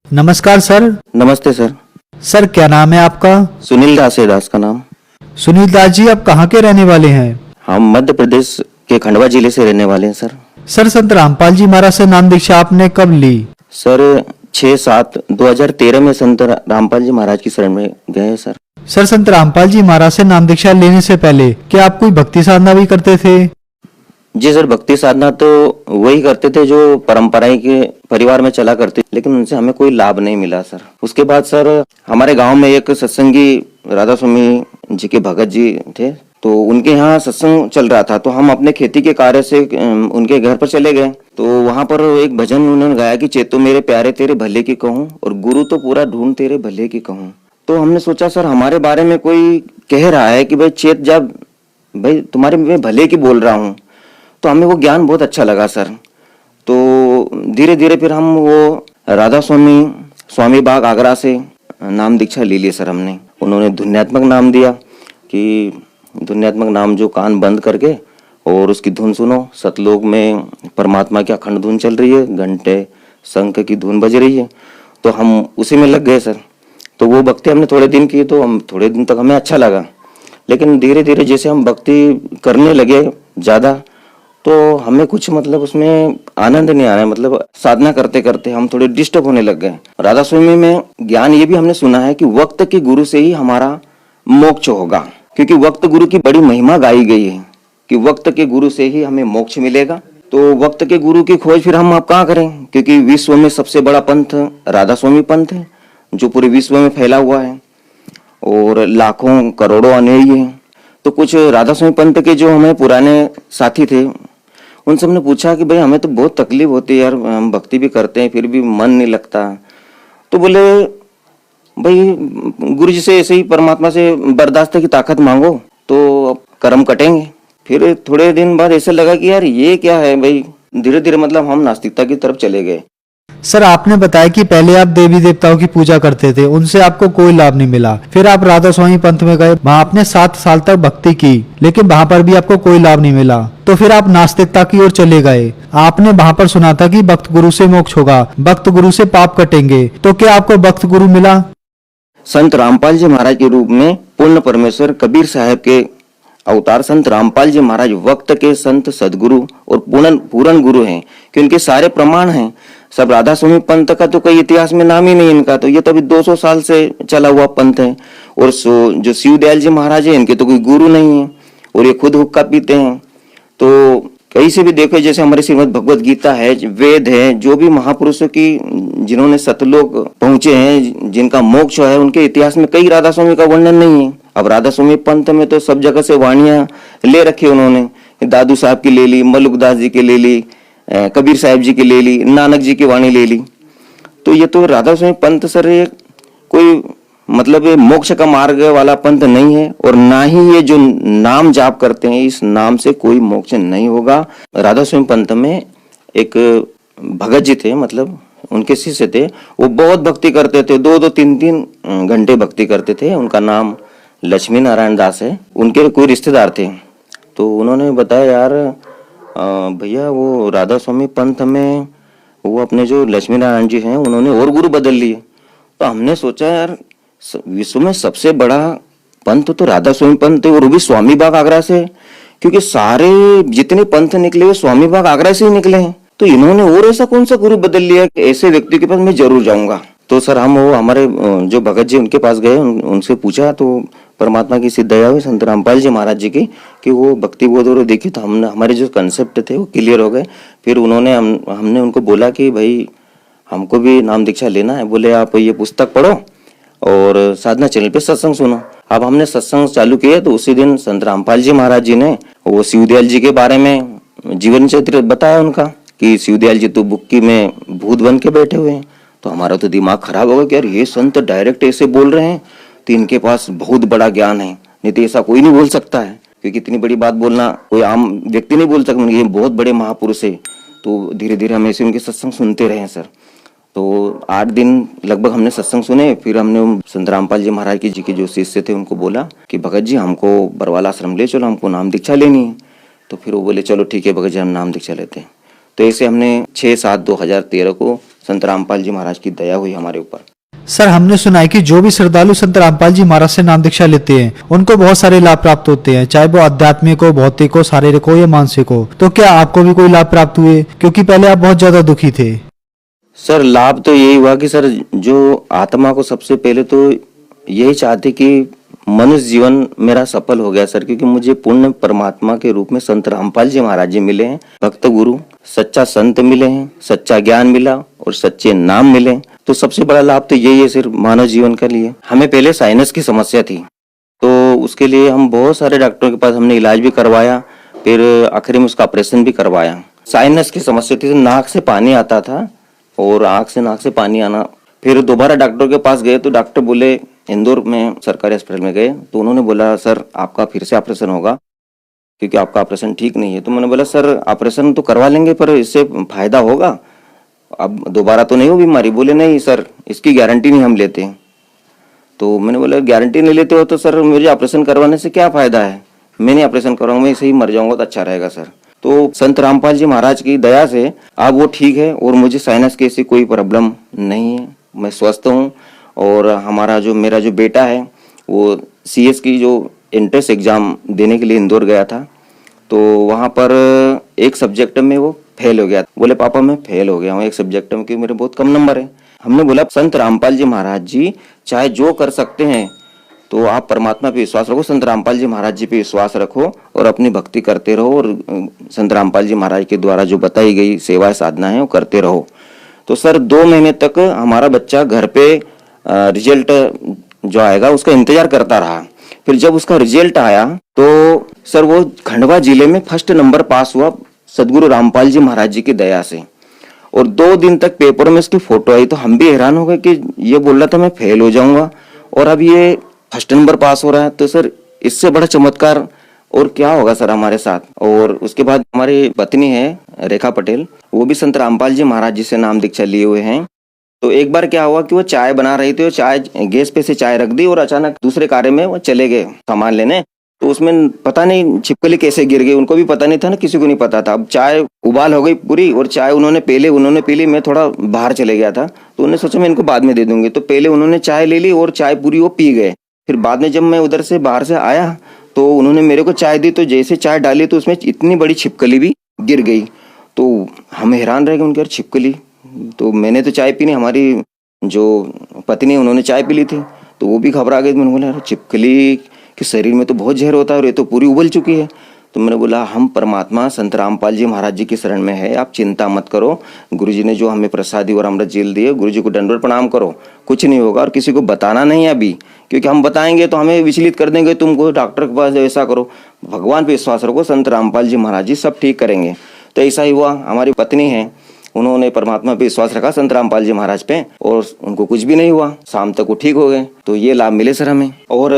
नमस्कार सर। नमस्ते sir. Sir क्या नाम है आपका? सुनील दास है दास का नाम। सुनील दास जी, आप कहाँ के रहने वाले हैं? हम मध्य प्रदेश के खंडवा जिले से रहने वाले हैं सर। सर संत रामपाल जी महाराज से नाम दीक्षा आपने कब ली? सर 6/7/2013 में संत रामपाल जी महाराज की शरण में गए हैं सर। सर संत रामपाल जी महाराज से नाम दीक्षा लेने से पहले क्या आप कोई भक्ति साधना भी करते थे? जी सर, भक्ति साधना तो वही करते थे जो परंपराएं के परिवार में चला करते, लेकिन उनसे हमें कोई लाभ नहीं मिला सर। उसके बाद सर हमारे गांव में एक सत्संगी राधा स्वामी जी के भगत जी थे, तो उनके यहाँ सत्संग चल रहा था, तो हम अपने खेती के कार्य से उनके घर पर चले गए। तो वहां पर एक भजन उन्होंने गाया कि चेतो मेरे प्यारे तेरे भले की कहूँ और गुरु तो पूरा ढूंढ तेरे भले की कहूँ। तो हमने सोचा सर हमारे बारे में कोई कह रहा है कि भाई चेत, जब भाई तुम्हारे मैं भले की बोल रहा हूँ, तो हमें वो ज्ञान बहुत अच्छा लगा सर। तो धीरे धीरे फिर हम वो राधा स्वामी बाग आगरा से नाम दीक्षा ले ली सर हमने। उन्होंने धुन्यात्मक नाम दिया कि धुन्यात्मक नाम जो कान बंद करके और उसकी धुन सुनो, सतलोक में परमात्मा की अखंड धुन चल रही है, घंटे शंख की धुन बज रही है, तो हम उसी में लग गए सर। तो वो भक्ति हमने थोड़े दिन की, तो हम थोड़े दिन तक हमें अच्छा लगा, लेकिन धीरे धीरे जैसे हम भक्ति करने लगे ज़्यादा, तो हमें कुछ मतलब उसमें आनंद नहीं आ रहा है। मतलब साधना करते करते हम थोड़े डिस्टर्ब होने लग गए। राधा स्वामी में ज्ञान ये भी हमने सुना है कि वक्त के गुरु से ही हमारा मोक्ष होगा, क्योंकि वक्त गुरु की बड़ी महिमा गाई गई है कि वक्त के गुरु से ही हमें मोक्ष मिलेगा। तो वक्त के गुरु की खोज फिर हम अब कहाँ करें, क्योंकि विश्व में सबसे बड़ा पंथ राधा स्वामी पंथ है जो पूरे विश्व में फैला हुआ है और लाखों करोड़ों अनुयायी हैं। तो कुछ राधा स्वामी पंथ के जो हमें पुराने साथी थे, उनसे हमने पूछा कि भाई हमें तो बहुत तकलीफ होती है यार, हम भक्ति भी करते हैं फिर भी मन नहीं लगता। तो बोले भाई गुरु जी से ऐसे ही परमात्मा से बर्दाश्त की ताकत मांगो तो कर्म कटेंगे। फिर थोड़े दिन बाद ऐसा लगा कि यार ये क्या है भाई, धीरे धीरे मतलब हम नास्तिकता की तरफ चले गए। सर आपने बताया कि पहले आप देवी देवताओं की पूजा करते थे, उनसे आपको कोई लाभ नहीं मिला। फिर आप राधा स्वामी पंथ में गए, वहाँ आपने 7 साल तक भक्ति की, लेकिन वहाँ पर भी आपको कोई लाभ नहीं मिला। तो फिर आप नास्तिकता की ओर चले गए। आपने वहाँ पर सुना था कि भक्त गुरु से मोक्ष होगा, भक्त गुरु से पाप कटेंगे। तो क्या आपको भक्त गुरु मिला? संत रामपाल जी महाराज के रूप में पूर्ण परमेश्वर कबीर साहब के अवतार संत रामपाल जी महाराज वक्त के संत सदगुरु और पूर्ण गुरु हैं, कि उनके सारे प्रमाण हैं। सब राधा स्वामी पंथ का तो कोई इतिहास में नाम ही नहीं इनका, तो ये तो अभी 200 साल से चला हुआ पंथ है। और जो शिवदयाल जी महाराज है, इनके तो कोई गुरु नहीं है और ये खुद हुक्का पीते हैं। तो कहीं से भी देखो, जैसे हमारे श्रीमद् भगवत गीता है, वेद है, जो भी महापुरुषों की जिन्होंने सतलोक पहुंचे हैं, जिनका मोक्ष है, उनके इतिहास में कई राधा स्वामी का वर्णन नहीं है। अब राधा स्वामी पंथ में तो सब जगह से वाणियां ले रखी उन्होंने, दादू साहब की ले ली, मलुकदास जी की ले ली, कबीर साहब जी की ले ली, नानक जी की वाणी ले ली। तो ये तो राधा स्वामी पंथ सर ये कोई मतलब ये मोक्ष का मार्ग वाला पंथ नहीं है, और ना ही ये जो नाम जाप करते हैं इस नाम से कोई मोक्ष नहीं होगा। राधा स्वामी पंथ में एक भगत जी थे, मतलब उनके शिष्य थे, वो बहुत भक्ति करते थे, 2-2 3-3 घंटे भक्ति करते थे। उनका नाम लक्ष्मी नारायण दास है। उनके कोई रिश्तेदार थे, तो उन्होंने बताया यार भैया वो राधा स्वामी पंथ में वो अपने जो लक्ष्मी नारायण जी हैं उन्होंने और गुरु बदल लिए। तो हमने सोचा यार विश्व में सबसे बड़ा पंथ तो राधा स्वामी पंथ है, और वो भी स्वामी बाग आगरा से, क्योंकि सारे जितने पंथ निकले वो स्वामी बाग आगरा से ही निकले हैं। तो इन्होंने और ऐसा कौन सा गुरु बदल लिया कि ऐसे व्यक्ति के पास मैं जरूर जाऊंगा। तो सर हम वो हमारे जो भगत जी उनके पास गए, उनसे पूछा, तो परमात्मा की सिद्ध दया हुई संत रामपाल जी महाराज जी की कि वो भक्ति बोध और देखी, तो हमने हमारे जो कंसेप्ट थे वो क्लियर हो गए। फिर उन्होंने हमने उनको बोला कि भाई हमको भी नाम दीक्षा लेना है। बोले आप ये पुस्तक पढ़ो और साधना चैनल पे सत्संग सुनो। अब हमने सत्संग चालू किया, तो उसी दिन संत रामपाल जी महाराज जी ने वो शिवदयाल जी के बारे में जीवन चरित्र बताया उनका, कि शिवदयाल जी तो बुक्की में भूत बन के बैठे हुए हैं। तो हमारा तो दिमाग खराब हो गया कि यार ये संत डायरेक्ट ऐसे बोल रहे हैं, तो इनके पास बहुत बड़ा ज्ञान है, नहीं तो ऐसा कोई नहीं बोल सकता है, क्योंकि इतनी बड़ी बात बोलना कोई आम व्यक्ति नहीं बोल सकता, ये बहुत बड़े महापुरुष है। तो धीरे धीरे हम ऐसे उनके सत्संग सुनते रहे सर। तो 8 दिन लगभग हमने सत्संग सुने। फिर हमने संत रामपाल जी महाराज जी के जो शिष्य थे उनको बोला कि भगत जी हमको बरवाला आश्रम ले चलो, हमको नाम दीक्षा लेनी है। तो फिर वो बोले चलो ठीक है भगत जी, हम नाम दीक्षा लेते हैं। तो ऐसे हमने 6/7/2013 को संत रामपाल जी महाराज की दया हुई हमारे ऊपर। सर हमने सुना है कि जो भी श्रद्धालु संत रामपाल जी महाराज से नाम दीक्षा लेते हैं उनको बहुत सारे लाभ प्राप्त होते हैं, चाहे वो आध्यात्मिक हो, भौतिक हो, शारीरिक हो या मानसिक हो। तो क्या आपको भी कोई लाभ प्राप्त हुए, क्योंकि पहले आप बहुत ज्यादा दुखी थे? सर लाभ तो यही हुआ कि सर जो आत्मा को सबसे पहले तो यही चाहते कि मनुष्य जीवन मेरा सफल हो गया सर, क्योंकि मुझे पूर्ण परमात्मा के रूप में संत रामपाल जी महाराज जी मिले हैं, भक्त गुरु, सच्चा संत मिले हैं, सच्चा ज्ञान मिला और सच्चे नाम मिले। तो सबसे बड़ा लाभ तो यही है सिर्फ मानव जीवन के लिए। हमें पहले साइनस की समस्या थी, तो उसके लिए हम बहुत सारे डॉक्टरों के पास हमने इलाज भी करवाया, फिर आखिर में उसका ऑपरेशन भी करवाया। साइनस की समस्या थी, नाक से पानी आता था और आंख से नाक से पानी आना। फिर दोबारा डॉक्टर के पास गए तो डॉक्टर बोले, इंदौर में सरकारी अस्पताल में गए तो उन्होंने बोला सर आपका फिर से ऑपरेशन होगा क्योंकि आपका ऑपरेशन ठीक नहीं है। तो मैंने बोला सर ऑपरेशन तो करवा लेंगे पर इससे फायदा होगा, अब दोबारा तो नहीं हो बीमारी? बोले नहीं सर इसकी गारंटी नहीं हम लेते। तो मैंने बोला गारंटी नहीं लेते हो तो सर मुझे ऑपरेशन करवाने से क्या फायदा है, मैं नहीं ऑपरेशन कराऊंगा, मैं ऐसे ही मर जाऊंगा तो अच्छा रहेगा सर। तो संत रामपाल जी महाराज की दया से अब वो ठीक है और मुझे साइनस की ऐसी कोई प्रॉब्लम नहीं है, मैं स्वस्थ हूँ। और मेरा जो बेटा है वो CS की जो एंट्रेंस एग्जाम देने के लिए इंदौर गया था, तो वहाँ पर एक सब्जेक्ट में वो फेल हो गया। बोले पापा मैं फेल हो गया हूँ एक सब्जेक्ट में क्योंकि मेरे बहुत कम नंबर है। हमने बोला संत रामपाल जी महाराज जी चाहे जो कर सकते हैं तो आप परमात्मा पे विश्वास रखो, संत रामपाल जी महाराज जी पे विश्वास रखो और अपनी भक्ति करते रहो और संत रामपाल जी महाराज के द्वारा जो बताई गई सेवा साधना है वो करते रहो। तो सर 2 महीने तक हमारा बच्चा घर पे रिजल्ट जो आएगा उसका इंतजार करता रहा। फिर जब उसका रिजल्ट आया तो सर वो खंडवा जिले में फर्स्ट नंबर पास हुआ सदगुरु रामपाल जी महाराज जी की दया से। और 2 दिन तक पेपर में उसकी फोटो आई तो हम भी हैरान हो गए कि ये बोल रहा था मैं फेल हो जाऊंगा और अब ये फर्स्ट नंबर पास हो रहा है। तो सर इससे बड़ा चमत्कार और क्या होगा सर हमारे साथ। और उसके बाद हमारी पत्नी है रेखा पटेल, वो भी संत रामपाल जी महाराज जी से नाम दीक्षा लिए हुए हैं। तो एक बार क्या हुआ कि वो चाय बना रही थी और चाय गैस पे से चाय रख दी और अचानक दूसरे कार्य में वो चले गए सामान लेने, तो उसमें पता नहीं छिपकली कैसे गिर गई, उनको भी पता नहीं था ना, किसी को नहीं पता था। अब चाय उबाल हो गई पूरी और चाय उन्होंने पी ली, मैं थोड़ा बाहर चले गया था तो उन्होंने सोचा मैं इनको बाद में दे दूंगी, तो पहले उन्होंने चाय ले ली और चाय पूरी वो पी गए। फिर बाद में जब मैं उधर से बाहर से आया तो उन्होंने मेरे को चाय दी, तो जैसे चाय डाली तो उसमें इतनी बड़ी छिपकली भी गिर गई। तो हम हैरान रह गए उनके, छिपकली, तो मैंने तो चाय पी नहीं, हमारी जो पत्नी उन्होंने चाय पी ली थी तो वो भी घबरा गई। मैंने बोला छिपकली के शरीर में तो बहुत जहर होता है और ये तो पूरी उबल चुकी है। तो मैंने बोला हम परमात्मा संत रामपाल जी महाराज जी की शरण में है, आप चिंता मत करो, गुरुजी ने जो हमें प्रसादी और अमृत जेल दिए, गुरुजी को दंडवत प्रणाम करो, कुछ नहीं होगा। और किसी को बताना नहीं है अभी, क्योंकि हम बताएंगे तो हमें विचलित कर देंगे, तुमको डॉक्टर के पास ऐसा करो। भगवान पे विश्वास रखो, संत रामपाल जी महाराज जी सब ठीक करेंगे। तो ऐसा ही हुआ। हमारी पत्नी है, उन्होंने परमात्मा पे विश्वास रखा संत रामपाल जी महाराज पे और उनको कुछ भी नहीं हुआ, शाम तक वो ठीक हो गए। तो ये लाभ मिले सर हमें। और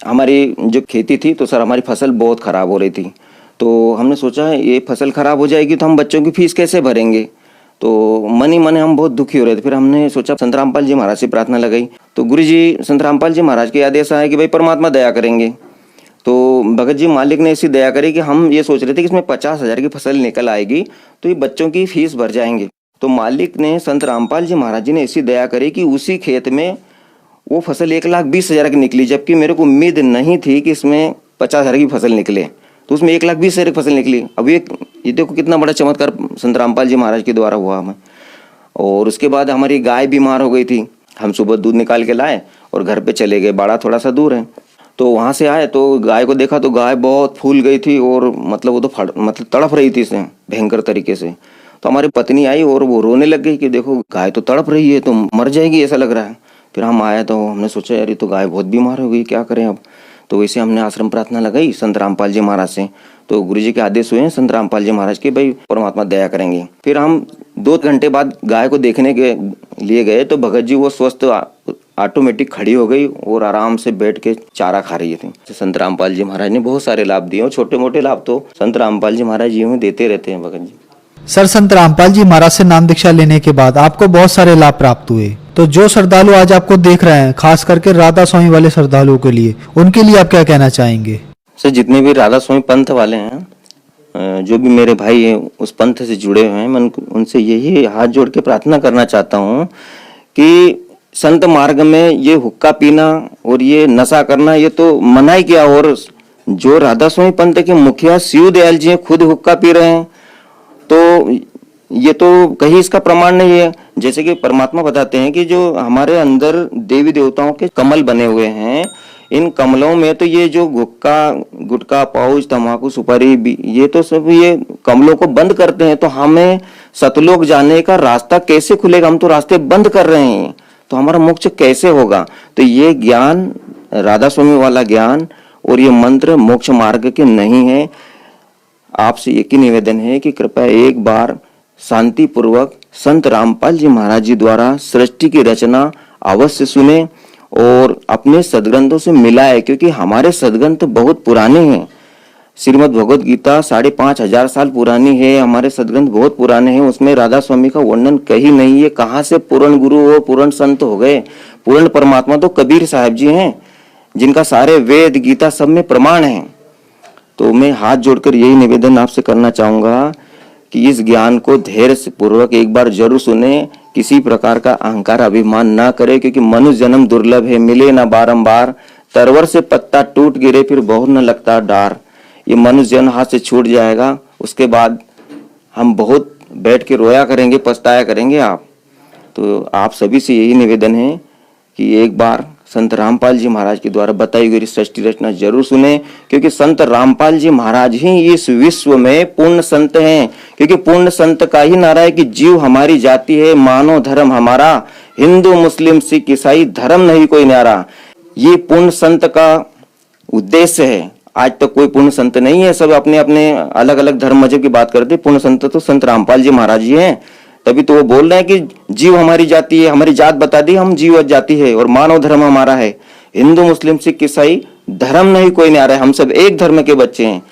हमारी जो खेती थी तो सर हमारी फसल बहुत खराब हो रही थी, तो हमने सोचा ये फसल खराब हो जाएगी तो हम बच्चों की फीस कैसे भरेंगे। तो मन ही मन हम बहुत दुखी हो रहे थे। फिर हमने सोचा संत रामपाल जी महाराज से प्रार्थना लगाई, तो गुरुजी संत रामपाल जी महाराज के आदेश आया कि भाई परमात्मा दया करेंगे। तो भगत जी मालिक ने ऐसी दया करी कि हम ये सोच रहे थे कि इसमें 50,000 की फसल निकल आएगी तो ये बच्चों की फीस भर जाएंगे। तो मालिक ने संत रामपाल जी महाराज जी ने ऐसी दया करी कि उसी खेत में वो फसल 1,20,000 की निकली, जबकि मेरे को उम्मीद नहीं थी कि इसमें 50,000 की फसल निकले, तो उसमें 1,20,000 की फसल निकली। अब ये देखो कितना बड़ा चमत्कार संत रामपाल जी महाराज के द्वारा हुआ हमें। और उसके बाद हमारी गाय बीमार हो गई थी, हम सुबह दूध निकाल के लाए और घर पे चले गए, बाड़ा थोड़ा सा दूर है। तो वहाँ से आए तो गाय को देखा तो गाय बहुत फूल गई थी और मतलब वो तो तड़प रही थी इससे भयंकर तरीके से। तो हमारी पत्नी आई और वो रोने लग गई कि देखो गाय तो तड़प रही है, तो मर जाएगी ऐसा लग रहा है। फिर हम आए तो हमने सोचा यार ये तो गाय बहुत बीमार हो गई, क्या करें अब। तो वैसे हमने आश्रम प्रार्थना लगाई संत रामपाल जी महाराज से, तो गुरुजी के आदेश हुए हैं संत रामपाल जी महाराज के, भाई परमात्मा दया करेंगे। फिर हम 2 घंटे बाद गाय को देखने के लिए गए तो भगत जी वो स्वस्थ ऑटोमेटिक खड़ी हो गई और आराम से बैठ के चारा खा रही थी। संत रामपाल जी महाराज ने बहुत सारे लाभ दिए और छोटे मोटे लाभ तो संत रामपाल जी महाराज जी में देते रहते हैं भगत जी। सर संत रामपाल जी महाराज से नाम दीक्षा लेने के बाद आपको बहुत सारे लाभ प्राप्त हुए, तो जो श्रद्धालु आज आपको देख रहे हैं, खास करके राधा स्वामी वाले श्रद्धालुओं के लिए, उनके लिए आप क्या कहना चाहेंगे? सर जितने भी राधा स्वामी पंथ वाले हैं जो भी मेरे भाई हैं उस पंथ से जुड़े हुए हैं, मैं उनसे यही हाथ जोड़ के प्रार्थना करना चाहता हूँ कि संत मार्ग में ये हुक्का पीना और ये नशा करना ये तो मना ही किया, और जो राधा स्वामी पंथ के मुखिया शिव दयाल जी खुद हुक्का पी रहे हैं, तो ये तो कहीं इसका प्रमाण नहीं है। जैसे कि परमात्मा बताते हैं कि जो हमारे अंदर देवी देवताओं के कमल बने हुए हैं, इन कमलों में तो ये जो गुटखा गुटखा पाउच तंबाकू सुपारी ये तो सब ये कमलों को बंद करते हैं, तो हमें सतलोक जाने का रास्ता कैसे खुलेगा? हम तो रास्ते बंद कर रहे हैं, तो हमारा मोक्ष कैसे होगा? तो ये ज्ञान राधा स्वामी वाला ज्ञान और ये मंत्र मोक्ष मार्ग के नहीं है। आपसे एक ही निवेदन है कि कृपया एक बार शांति पूर्वक संत रामपाल जी महाराज जी द्वारा सृष्टि की रचना अवश्य सुने और अपने सदग्रंथों से मिलाए, क्योंकि हमारे सदग्रंथ बहुत पुराने हैं। श्रीमद् भगवत गीता 5,500 साल पुरानी है, हमारे सदग्रंथ बहुत पुराने हैं, उसमें राधा स्वामी का वर्णन कहीं नहीं है। कहाँ से पूर्ण गुरु और पूर्ण संत हो गए? पूर्ण परमात्मा तो कबीर साहब जी हैं, जिनका सारे वेद गीता सब में प्रमाण है। तो मैं हाथ जोड़कर यही निवेदन आपसे करना चाहूंगा कि इस ज्ञान को धैर्य से पूर्वक एक बार जरूर सुने, किसी प्रकार का अहंकार अभिमान ना करे, क्योंकि मनुष्य जन्म दुर्लभ है, मिले ना बारंबार। तरवर से पत्ता टूट गिरे फिर बहुत न लगता डार। ये मनुष्य जन्म हाथ से छूट जाएगा, उसके बाद हम बहुत बैठ के रोया करेंगे, पछताया करेंगे आप। तो आप सभी से यही निवेदन है कि एक बार संत रामपाल जी महाराज के द्वारा बताई गई सृष्टि रचना जरूर सुने, क्योंकि संत रामपाल जी महाराज ही इस विश्व में पूर्ण संत हैं। क्योंकि पूर्ण संत का ही नारा है कि जीव हमारी जाति है, मानव धर्म हमारा, हिंदू मुस्लिम सिख ईसाई धर्म नहीं कोई न्यारा। ये पूर्ण संत का उद्देश्य है। आज तक कोई पूर्ण संत नहीं है, सब अपने अपने अलग अलग धर्म मजहब की बात करते। पूर्ण संत तो संत रामपाल जी महाराज जी हैं, तभी तो वो बोल रहे हैं कि जीव हमारी जाति है, हमारी जात बता दी, हम जीव जाति है और मानव धर्म हमारा है, हिंदू मुस्लिम सिख ईसाई धर्म नहीं कोई न्यारा है, हम सब एक धर्म के बच्चे हैं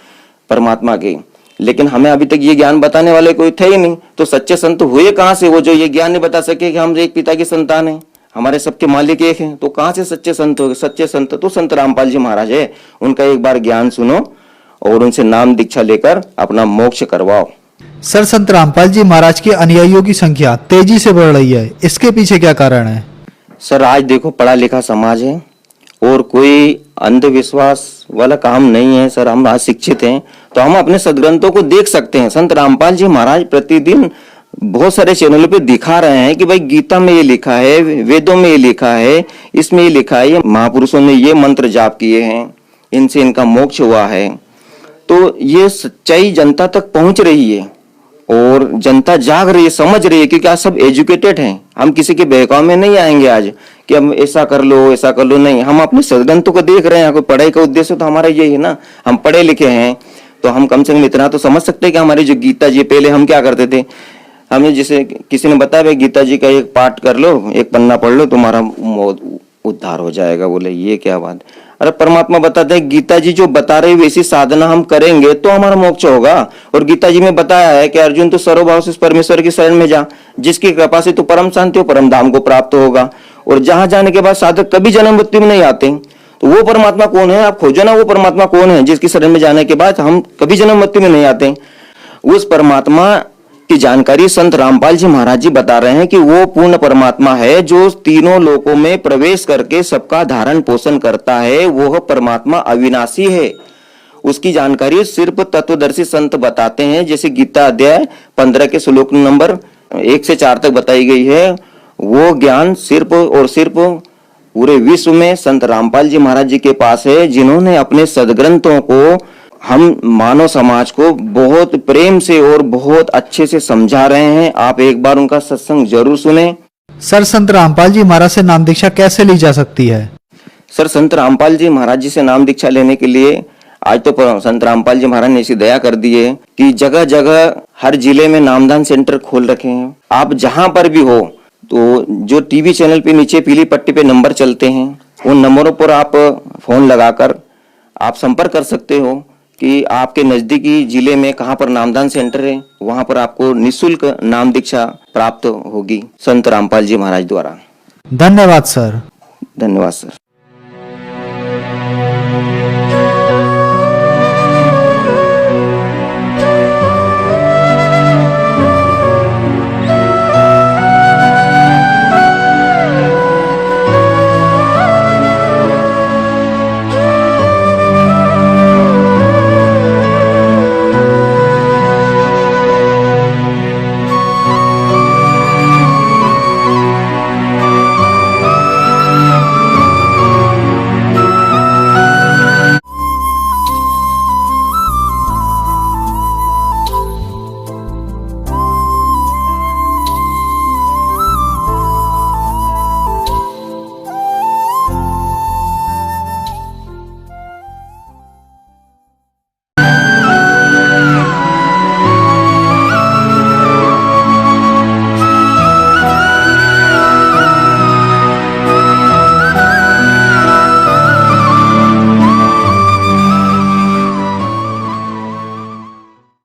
परमात्मा के। लेकिन हमें अभी तक ये ज्ञान बताने वाले कोई थे ही नहीं, तो सच्चे संत हुए कहाँ से? वो जो ये ज्ञान नहीं बता सके कि हम एक पिता की संतान है, हमारे सबके मालिक एक हैं, तो कहाँ से सच्चे संत हो गए? सच्चे संत तो संत रामपाल जी महाराज है। उनका एक बार ज्ञान सुनो और उनसे नाम दीक्षा लेकर अपना मोक्ष करवाओ। सर, संत रामपाल जी महाराज के अनुयायियों की संख्या तेजी से बढ़ रही है, इसके पीछे क्या कारण है? सर, आज देखो पढ़ा लिखा समाज है और कोई अंधविश्वास वाला काम नहीं है। सर, हम आज शिक्षित हैं, तो हम अपने सदग्रंथों को देख सकते हैं। संत रामपाल जी महाराज प्रतिदिन बहुत सारे चैनलों पे दिखा रहे हैं कि भाई गीता में ये लिखा है, वेदों में ये लिखा है, इसमें ये लिखा है, ये महापुरुषों ने ये मंत्र जाप किए हैं, इनसे इनका मोक्ष हुआ है। तो ये सच्चाई जनता तक पहुंच रही है और जनता जाग रही है, समझ रही है, क्योंकि आज सब एजुकेटेड हैं। हम किसी के बहकाव में नहीं आएंगे आज कि हम ऐसा कर लो, नहीं। हम अपने सदग्रंथों को देख रहे हैं। कोई पढ़ाई का उद्देश्य तो हमारा यही है ना, हम पढ़े लिखे हैं, तो हम कम से कम इतना तो समझ सकते हैं कि हमारी जो गीता जी, पहले हम क्या करते थे, हमें जैसे किसी ने बताया भाई गीता जी का एक पाठ कर लो, एक पन्ना पढ़ लो, तुम्हारा उद्धार हो जाएगा। बोले ये क्या बात? अरे परमात्मा बताते हैं गीता जी जो बता रहे वैसी साधना हम करेंगे तो हमारा मोक्ष होगा। और गीता जी में बताया है कि अर्जुन तो सर्वभाव से परमेश्वर की शरण में जा, जिसकी कृपा से तो परम शांति और परम धाम को प्राप्त होगा। और जहां जाने के बाद साधक कभी जन्म मृत्यु में नहीं आते। तो वो परमात्मा कौन है? आप खोजो ना, वो परमात्मा कौन है जिसकी शरण में जाने के बाद हम कभी जन्म मृत्यु में नहीं आते। उस परमात्मा की जानकारी संत रामपाल जी महाराज जी बता रहे हैं कि वो पूर्ण परमात्मा है जो तीनों लोकों में प्रवेश करके सबका धारण पोषण करता है। वो परमात्मा अविनाशी है। उसकी जानकारी सिर्फ तत्वदर्शी संत बताते हैं। जैसे गीता अध्याय 15 के श्लोक नंबर 1 से 4 तक बताई गई है, वो ज्ञान सिर्फ और सिर्फ पूरे विश्व में संत रामपाल जी महाराज जी के पास है, जिन्होंने अपने सदग्रंथों को हम मानव समाज को बहुत प्रेम से और बहुत अच्छे से समझा रहे हैं। आप एक बार उनका सत्संग जरूर सुने। सर, संत रामपाल जी महाराज से नाम दीक्षा कैसे ली जा सकती है? सर, संत रामपाल जी महाराज जी से नाम दीक्षा लेने के लिए आज तो संत रामपाल जी महाराज ने ऐसी दया कर दी है कि जगह जगह हर जिले में नामदान सेंटर खोल रखे हैं। आप जहां पर भी हो, तो जो टीवी चैनल पे नीचे पीली पट्टी पे नंबर चलते हैं, उन नंबरों पर आप फोन लगाकर आप संपर्क कर सकते हो कि आपके नजदीकी जिले में कहां पर नामदान सेंटर है, वहां पर आपको निःशुल्क नाम दीक्षा प्राप्त होगी संत रामपाल जी महाराज द्वारा। धन्यवाद सर। धन्यवाद सर।